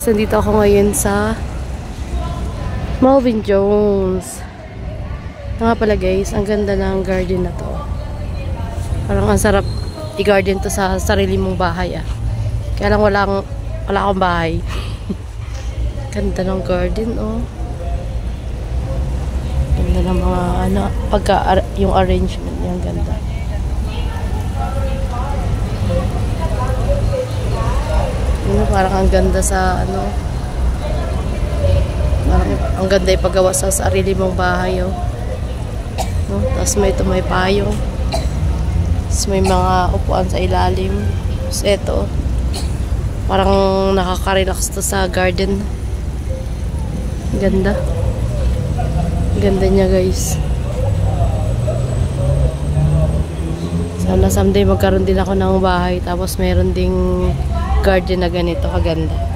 Nandito ako ngayon sa Malvin Jones. Ito nga pala guys, ang ganda ng garden na to. Parang ang sarap i-garden to sa sarili mong bahay Kaya lang wala akong bahay. Ganda ng garden Ganda ng mga yung arrangement niya, ganda. Parang ang ganda sa parang ang ganda ipagawa sa sarili mong bahay Tapos may payong. Tapos may mga upuan sa ilalim. Tapos eto, parang nakaka-relax to sa garden. Ganda. Ganda niya guys. Sana someday magkaroon din ako ng bahay tapos meron ding garden na ganito kaganda.